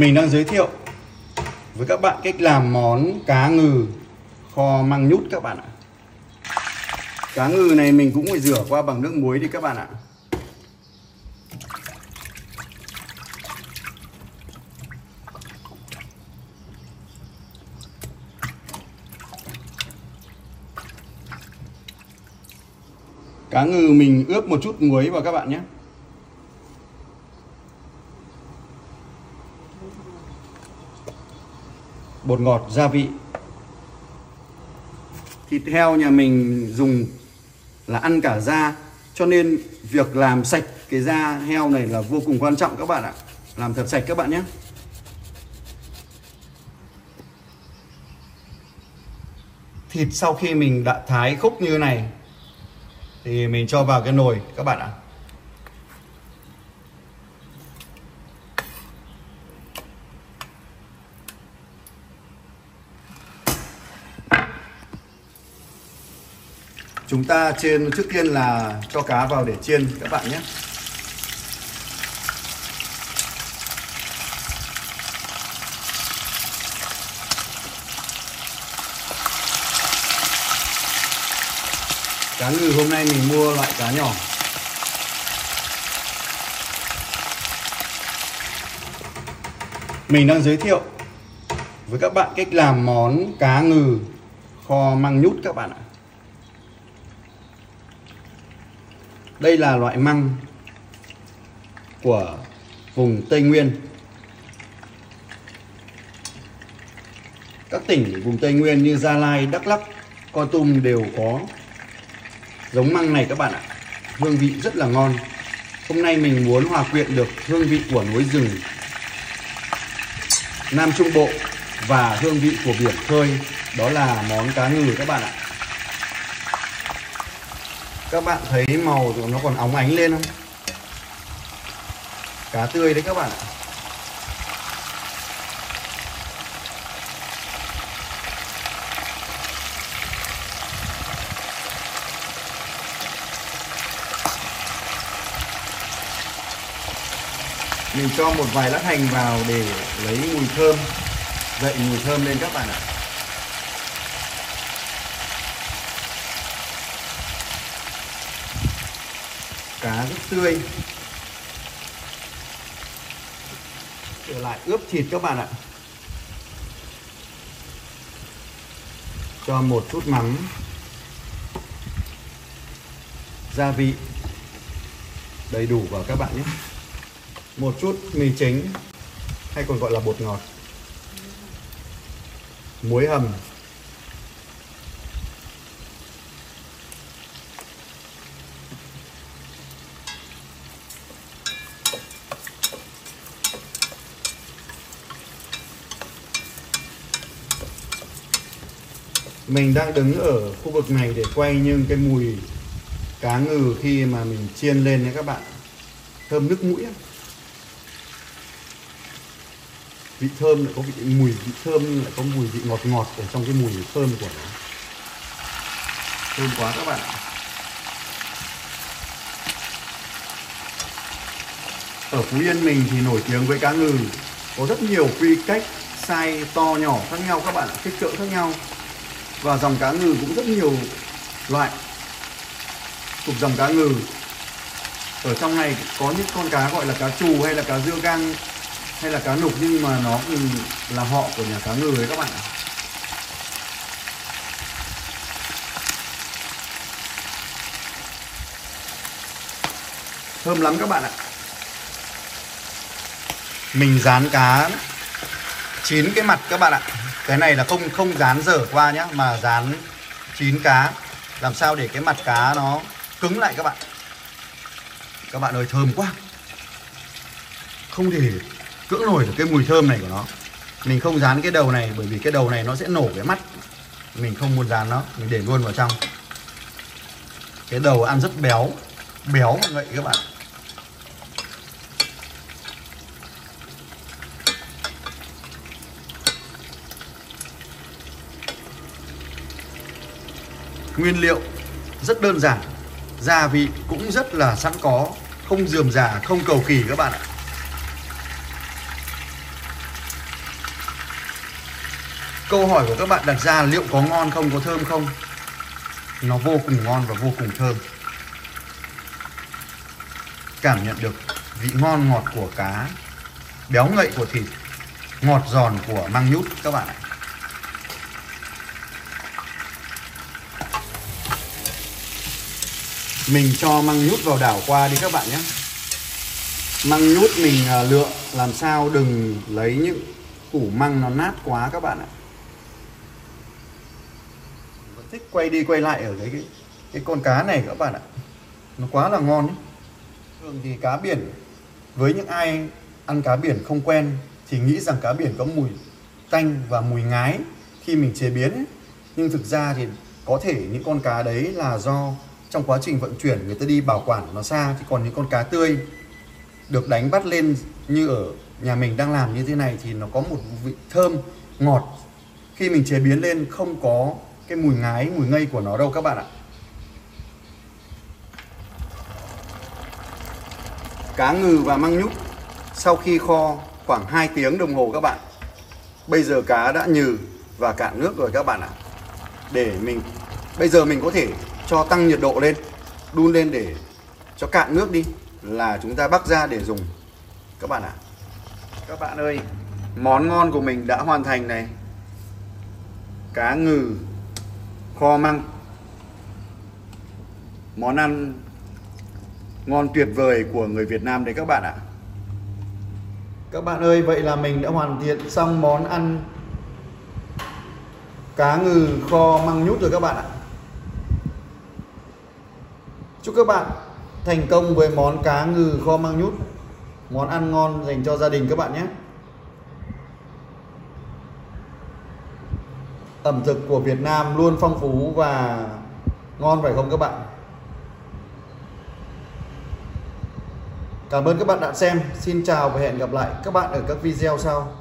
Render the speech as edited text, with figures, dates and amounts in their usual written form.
Mình đang giới thiệu với các bạn cách làm món cá ngừ kho măng nhút các bạn ạ. Cá ngừ này mình cũng phải rửa qua bằng nước muối đi các bạn ạ. Cá ngừ mình ướp một chút muối vào các bạn nhé. Bột ngọt, gia vị. Thịt heo nhà mình dùng là ăn cả da, cho nên việc làm sạch cái da heo này là vô cùng quan trọng các bạn ạ. Làm thật sạch các bạn nhé. Thịt sau khi mình đã thái khúc như này thì mình cho vào cái nồi các bạn ạ. Chúng ta chiên trước tiên là cho cá vào để chiên các bạn nhé. Cá ngừ hôm nay mình mua loại cá nhỏ. Mình đang giới thiệu với các bạn cách làm món cá ngừ kho măng nhút các bạn ạ. Đây là loại măng của vùng Tây Nguyên. Các tỉnh vùng Tây Nguyên như Gia Lai, Đắk Lắk, Kon Tum đều có giống măng này các bạn ạ. Hương vị rất là ngon. Hôm nay mình muốn hòa quyện được hương vị của núi rừng Nam Trung Bộ và hương vị của biển khơi. Đó là món cá ngừ các bạn ạ. Các bạn thấy màu nó còn óng ánh lên không? Cá tươi đấy các bạn ạ. Mình cho một vài lát hành vào để lấy mùi thơm, dậy mùi thơm lên các bạn ạ. Cá rất tươi. Trở lại ướp thịt các bạn ạ. Cho một chút mắm, gia vị đầy đủ vào các bạn nhé. Một chút mì chính hay còn gọi là bột ngọt, muối hầm, mình đang đứng ở khu vực này để quay nhưng cái mùi cá ngừ khi mà mình chiên lên nha các bạn, thơm nước mũi. Vị thơm lại có mùi vị thơm, lại có mùi vị ngọt ngọt ở trong cái mùi thơm của nó. Thơm quá các bạn ạ. Ở Phú Yên mình thì nổi tiếng với cá ngừ. Có rất nhiều quy cách, size to nhỏ khác nhau các bạn ạ, kích cỡ khác nhau. Và dòng cá ngừ cũng rất nhiều loại thuộc dòng cá ngừ. Ở trong này có những con cá gọi là cá trù hay là cá dưa gang hay là cá nục, nhưng mà nó là họ của nhà cá ngừ đấy các bạn ạ. Thơm lắm các bạn ạ. Mình rán cá 9 cái mặt các bạn ạ. Cái này là không rán dở qua nhá, mà rán 9 cá, làm sao để cái mặt cá nó cứng lại các bạn. Các bạn ơi, thơm quá. Không thể cưỡng nổi được cái mùi thơm này của nó. Mình không rán cái đầu này bởi vì cái đầu này nó sẽ nổ cái mắt. Mình không muốn rán nó, mình để luôn vào trong. Cái đầu ăn rất béo, béo vậy các bạn. Nguyên liệu rất đơn giản, gia vị cũng rất là sẵn có, không rườm rà, không cầu kỳ các bạn ạ. Câu hỏi của các bạn đặt ra là liệu có ngon không, có thơm không? Nó vô cùng ngon và vô cùng thơm. Cảm nhận được vị ngon ngọt của cá, béo ngậy của thịt, ngọt giòn của măng nhút các bạn ạ. Mình cho măng nhút vào đảo qua đi các bạn nhé. Măng nhút mình lựa làm sao đừng lấy những củ măng nó nát quá các bạn ạ. Thích quay đi quay lại ở cái con cá này các bạn ạ. Nó quá là ngon ấy. Thường thì cá biển, với những ai ăn cá biển không quen thì nghĩ rằng cá biển có mùi tanh và mùi ngái khi mình chế biến ấy. Nhưng thực ra thì có thể những con cá đấy là do trong quá trình vận chuyển người ta đi bảo quản nó xa. Thì còn những con cá tươi được đánh bắt lên như ở nhà mình đang làm như thế này thì nó có một vị thơm ngọt. Khi mình chế biến lên không có cái mùi ngái, mùi ngây của nó đâu các bạn ạ. Cá ngừ và măng nhút sau khi kho khoảng 2 tiếng đồng hồ các bạn. Bây giờ cá đã nhừ và cạn nước rồi các bạn ạ. Bây giờ mình có thể cho tăng nhiệt độ lên, đun lên để cho cạn nước đi là chúng ta bắc ra để dùng các bạn ạ. Các bạn ơi, món ngon của mình đã hoàn thành này. Cá ngừ kho măng, món ăn ngon tuyệt vời của người Việt Nam đấy các bạn ạ. Các bạn ơi, vậy là mình đã hoàn thiện xong món ăn cá ngừ kho măng nhút rồi các bạn ạ. Chúc các bạn thành công với món cá ngừ kho măng nhút. Món ăn ngon dành cho gia đình các bạn nhé. Ẩm thực của Việt Nam luôn phong phú và ngon phải không các bạn? Cảm ơn các bạn đã xem. Xin chào và hẹn gặp lại các bạn ở các video sau.